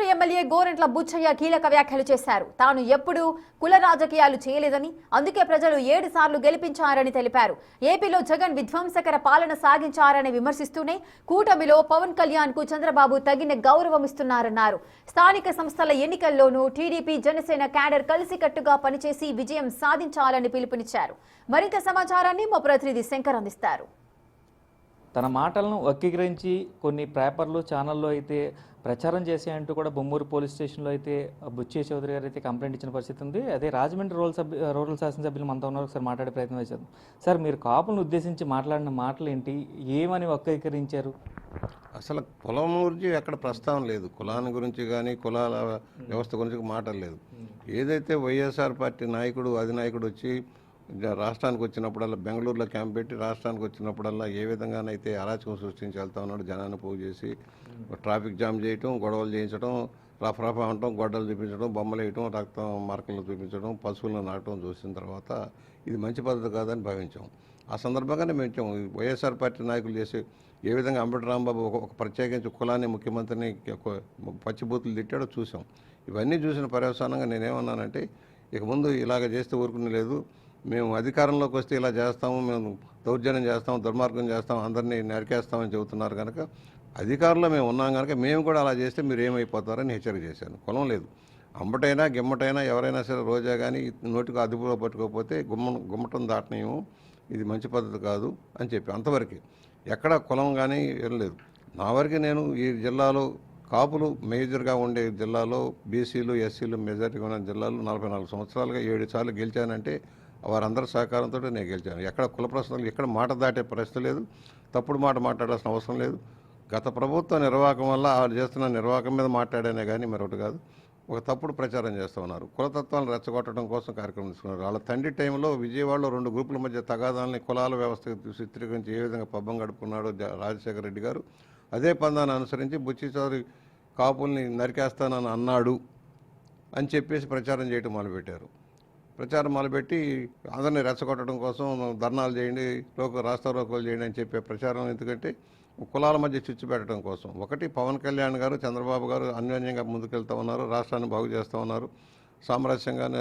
Patancheru MLA Gorantla Buchaiah కీలక వ్యాఖ్యలు చేశారు. తాను ఎప్పుడూ కుల రాజకీయాలు చేయలేదని, అందుకే ప్రజలు 7 సార్లు గెలిపించారని తెలిపారు. ఏపీలో జగన్ విధ్వంసకర పాలన సాగించారని విమర్శిస్తూనే కూటమిలో పవన్ కళ్యాణ్ కు చంద్రబాబు తగిన గౌరవం ఇస్తున్నారన్నారు. స్థానిక సంస్థల ఎన్నికల్లోనూ టీడీపీ జనసేన క్యాడర్ కలిసికట్టుగా పనిచేసి విజయం సాధించాలని పిలుపునిచ్చారు. మరింత సమాచారాన్ని మా ప్రతినిధి శంకర్ అందిస్తారు. తన మాటలను వక్రీకరించి కొన్ని పేపర్లు ఛానల్లో అయితే ప్రచారం చేసేయంటూ కూడా బొమ్మూరు పోలీస్ స్టేషన్లో అయితే బుచ్చయ్య చౌదరి గారు అయితే కంప్లైంట్ ఇచ్చిన పరిస్థితి ఉంది. అదే రాజమండ్రి రూరల్ శాసనసభ్యులు మనతో ఉన్నారు. ఒకసారి మాట్లాడే ప్రయత్నం చేద్దాం. సార్, మీరు కాపులను ఉద్దేశించి మాట్లాడిన మాటలు ఏంటి, ఏమని వక్రీకరించారు? అసలు కులం గురించి ఎక్కడ ప్రస్తావన లేదు. కులాన్ని గురించి కానీ కులాల వ్యవస్థ గురించి మాటలు లేదు. ఏదైతే వైఎస్ఆర్ పార్టీ నాయకుడు అధినాయకుడు వచ్చి రాష్ట్రానికి వచ్చినప్పుడల్లా బెంగళూరులో క్యాంప్ పెట్టి రాష్ట్రానికి వచ్చినప్పుడల్లా ఏ విధంగానైతే అరాచకం సృష్టించి వెళ్తా ఉన్నాడు, జనాన్ని పోగు చేసి ట్రాఫిక్ జామ్ చేయటం, గొడవలు చేయించడం, రఫ్ అనటం, గొడ్డలు చూపించడం, బొమ్మలు వేయటం, రక్తం మరకలు చూపించడం, పశువులను నాటడం చూసిన తర్వాత ఇది మంచి పద్ధతి కాదని భావించాం. ఆ సందర్భంగానే మేము వైఎస్ఆర్ పార్టీ నాయకులు చేసి ఏ విధంగా అంబటి రాంబాబు ఒక ప్రత్యేకించి కులాన్ని ముఖ్యమంత్రిని పచ్చిబూతులు తిట్టాడో చూసాం. ఇవన్నీ చూసిన పర్యవసానంగా నేనేమన్నానంటే, ఇక ముందు ఇలాగ చేస్తే ఊరుకునే లేదు, మేము అధికారంలోకి వస్తే ఇలా చేస్తాము, మేము దౌర్జన్యం చేస్తాము, దుర్మార్గం చేస్తాము, అందరినీ నరికేస్తామని చెబుతున్నారు కనుక అధికారంలో మేము ఉన్నాం కనుక మేము కూడా అలా చేస్తే మీరు ఏమైపోతారని హెచ్చరిక చేశాను. కులం లేదు. అంబటైనా గిమ్మటైనా ఎవరైనా సరే రోజా కానీ నోటికి అదుపులో పట్టుకోకపోతే గుమ్మటం దాటనేమో, ఇది మంచి పద్ధతి కాదు అని చెప్పి అంతవరకు ఎక్కడ కులం కానీ ఏం లేదు. నా వరకు నేను ఈ జిల్లాలో కాపులు మేజర్గా ఉండే జిల్లాలో బీసీలు ఎస్సీలు మెజారిటీగా ఉన్న జిల్లాలో 44 సంవత్సరాలుగా 7 సార్లు గెలిచానంటే వారందరి సహకారంతో నేను గెలిచాను. ఎక్కడ కుల ప్రశ్నలు ఎక్కడ మాట దాటే పరిస్థితి లేదు, తప్పుడు మాట మాట్లాడాల్సిన అవసరం లేదు. గత ప్రభుత్వ నిర్వాహకం వల్ల వాళ్ళు చేస్తున్న నిర్వాహకం మీద మాట్లాడానే కానీ మరొకటి కాదు. ఒక తప్పుడు ప్రచారం చేస్తూ ఉన్నారు. కులతత్వాలను రెచ్చగొట్టడం కోసం కార్యక్రమం తీసుకున్నారు. వాళ్ళ తండ్రి టైంలో విజయవాడలో 2 గ్రూపుల మధ్య తగాదాలని కులాల వ్యవస్థ చిత్రీకరించి ఏ విధంగా పబ్బం గడుపుకున్నాడో రాజశేఖర రెడ్డి గారు అదే పందాన్ని అనుసరించి బుచ్చయ్య చౌదరి కాపుల్ని నరికేస్తానని అన్నాడు అని చెప్పేసి ప్రచారం చేయడం మొదలుపెట్టారు. ప్రచారం మొదలుపెట్టి అందరినీ రెచ్చగొట్టడం కోసం ధర్నాలు చేయండి, రాస్తా రోకోలు చేయండి అని చెప్పే ప్రచారం. ఎందుకంటే కులాల మధ్య చిచ్చు పెట్టడం కోసం. ఒకటి, పవన్ కళ్యాణ్ గారు చంద్రబాబు గారు అన్యోన్యంగా ముందుకెళ్తూ ఉన్నారు, రాష్ట్రాన్ని బాగు చేస్తూ ఉన్నారు. సామరస్యంగానే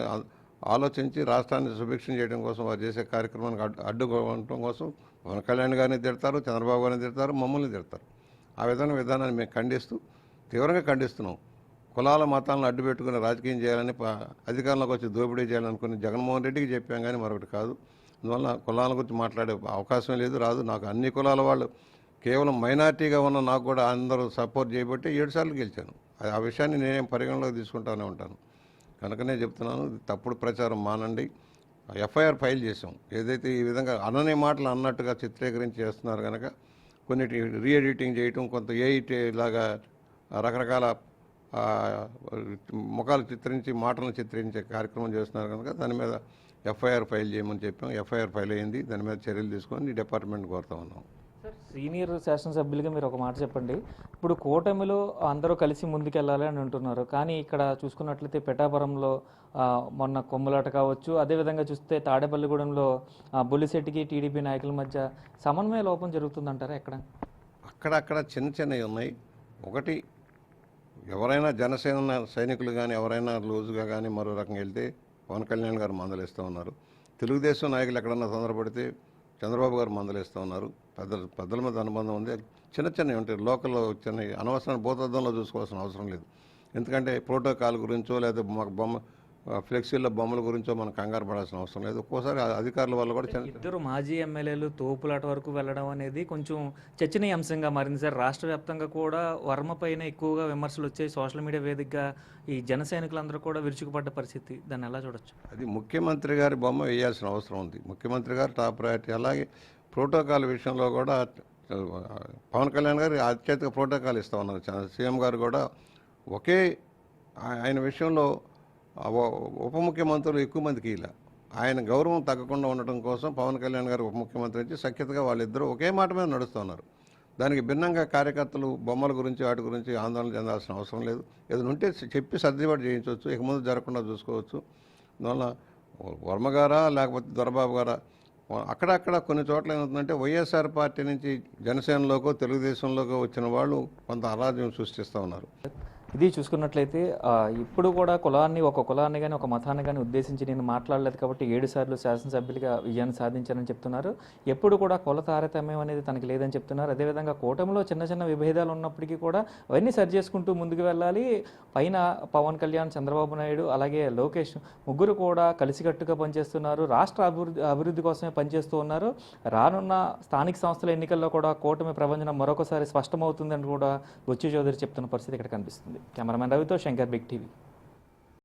ఆలోచించి రాష్ట్రాన్ని సుభిక్షం చేయడం కోసం వారు చేసే కార్యక్రమానికి అడ్డుకోవడం కోసం పవన్ కళ్యాణ్ గారిని తిడతారు, చంద్రబాబు గారిని తిడతారు, మమ్మల్ని తిడతారు. ఆ విధానాన్ని మేము ఖండిస్తూ తీవ్రంగా ఖండిస్తున్నాం. కులాల మతాలను అడ్డు పెట్టుకుని రాజకీయం చేయాలని అధికారంలోకి వచ్చి దోపిడీ చేయాలనుకుని జగన్మోహన్ రెడ్డికి చెప్పాం కానీ మరొకటి కాదు. అందువల్ల కులాల గురించి మాట్లాడే అవకాశం లేదు, రాదు. నాకు అన్ని కులాల వాళ్ళు కేవలం మైనార్టీగా ఉన్న నాకు కూడా అందరూ సపోర్ట్ చేయబట్టి 7 సార్లు గెలిచాను. ఆ విషయాన్ని నేనేం పరిగణలోకి తీసుకుంటానే ఉంటాను. కనుకనే చెప్తున్నాను, తప్పుడు ప్రచారం మానండి. ఎఫ్ఐఆర్ ఫైల్ చేసాం. ఏదైతే ఈ విధంగా అనని మాటలు అన్నట్టుగా చిత్రీకరించి చేస్తున్నారు కనుక కొన్నిటి రీఎడిటింగ్ చేయటం, కొంత ఏఐటీ లాగా రకరకాల ముఖాలు చిత్రించి మాటలను చిత్రించే కార్యక్రమం చేస్తున్నారు కనుక దాని మీద ఎఫ్ఐఆర్ ఫైల్ చేయమని చెప్పాం. ఎఫ్ఐఆర్ ఫైల్ అయింది. దాని మీద చర్యలు తీసుకొని డిపార్ట్మెంట్ కోరుతా ఉన్నాం. సార్, సీనియర్ శాసనసభ్యులుగా మీరు ఒక మాట చెప్పండి. ఇప్పుడు కూటమిలో అందరూ కలిసి ముందుకెళ్ళాలి అని అంటున్నారు, కానీ ఇక్కడ చూసుకున్నట్లయితే పిఠాపురంలో మొన్న కొమ్ములాట కావచ్చు, అదేవిధంగా చూస్తే తాడేపల్లిగూడెంలో బొల్లిశెట్టికి టీడీపీ నాయకుల మధ్య సమన్వయ లోపం జరుగుతుందంటారా? అక్కడక్కడ చిన్నవి ఉన్నాయి. ఒకటి, ఎవరైనా జనసేన సైనికులు కానీ ఎవరైనా లూజుగా కానీ మరో రకంగా వెళ్తే పవన్ కళ్యాణ్ గారు మందలిస్తూ ఉన్నారు. తెలుగుదేశం నాయకులు ఎక్కడన్నా తొందరపడితే చంద్రబాబు గారు మందలిస్తూ ఉన్నారు. పెద్దల మీద అనుబంధం ఉంది. చిన్నవి ఉంటాయి, లోకల్లో చిన్న అనవసరమైన భూతద్దంలో చూసుకోవాల్సిన అవసరం లేదు. ఎందుకంటే ప్రోటోకాల్ గురించో లేదా ఫ్లెక్సీల్లో బొమ్మల గురించో మనం కంగారు పడాల్సిన అవసరం లేదు. ఒక్కోసారి అధికారుల వల్ల కూడా ఇద్దరు మాజీ ఎమ్మెల్యేలు తోపులాట వరకు వెళ్ళడం అనేది కొంచెం చర్చనీయాంశంగా మారింది సార్. రాష్ట్ర వ్యాప్తంగా కూడా వర్మ పైన ఎక్కువగా విమర్శలు వచ్చాయి. సోషల్ మీడియా వేదికగా ఈ జన సైనికులందరూ కూడా విరుచుకుపడ్డ పరిస్థితి. దాన్ని ఎలా చూడొచ్చు? అది ముఖ్యమంత్రి గారి బొమ్మ వేయాల్సిన అవసరం ఉంది. ముఖ్యమంత్రి గారు టాప్ ప్రయారిటీ. అలాగే ప్రోటోకాల్ విషయంలో కూడా పవన్ కళ్యాణ్ గారు అత్యధిక ప్రోటోకాల్ ఇస్తూ ఉన్నారు. సీఎం గారు కూడా ఒకే ఆయన విషయంలో ఉప ముఖ్యమంత్రులు ఎక్కువ మందికి ఇలా ఆయన గౌరవం తగ్గకుండా ఉండటం కోసం పవన్ కళ్యాణ్ గారు ఉప ముఖ్యమంత్రి నుంచి సఖ్యతగా వాళ్ళిద్దరూ ఒకే మాట మీద నడుస్తున్నారు. దానికి భిన్నంగా కార్యకర్తలు బొమ్మల గురించి వాటి గురించి ఆందోళన చెందాల్సిన అవసరం లేదు. ఏదైనా ఉంటే చెప్పి సర్దుబాటు చేయించవచ్చు, ఇక ముందు జరగకుండా చూసుకోవచ్చు. అందువల్ల వర్మ గారా లేకపోతే దొరబాబు గారా అక్కడక్కడ కొన్ని చోట్ల ఏమవుతుందంటే వైఎస్ఆర్ పార్టీ నుంచి జనసేనలోకో తెలుగుదేశంలోకో వచ్చిన వాళ్ళు కొంత అరాజ్యం సృష్టిస్తూ ఉన్నారు. ఇది చూసుకున్నట్లయితే ఇప్పుడు కూడా కులాన్ని ఒక కులాన్ని కానీ ఒక మతాన్ని కానీ ఉద్దేశించి నేను మాట్లాడలేదు కాబట్టి 7 సార్లు శాసనసభ్యులుగా విజయాన్ని సాధించారని చెప్తున్నారు. ఎప్పుడు కూడా కుల తారతమ్యం అనేది తనకి లేదని చెప్తున్నారు. అదేవిధంగా కూటమిలో చిన్న చిన్న విభేదాలు ఉన్నప్పటికీ కూడా అవన్నీ సరి చేసుకుంటూ ముందుకు వెళ్ళాలి. పైన పవన్ కళ్యాణ్, చంద్రబాబు నాయుడు అలాగే లోకేష్ ముగ్గురు కూడా కలిసికట్టుగా పనిచేస్తున్నారు. రాష్ట్ర అభివృద్ధి కోసమే పనిచేస్తూ ఉన్నారు. రానున్న స్థానిక సంస్థల ఎన్నికల్లో కూడా కూటమి ప్రభంజనం మరొకసారి స్పష్టమవుతుందని కూడా బొచ్చు చౌదరి చెప్తున్న పరిస్థితి ఇక్కడ కనిపిస్తుంది. కెమెరామెన్ రవితో శంకర్, బిగ్ టీవీ.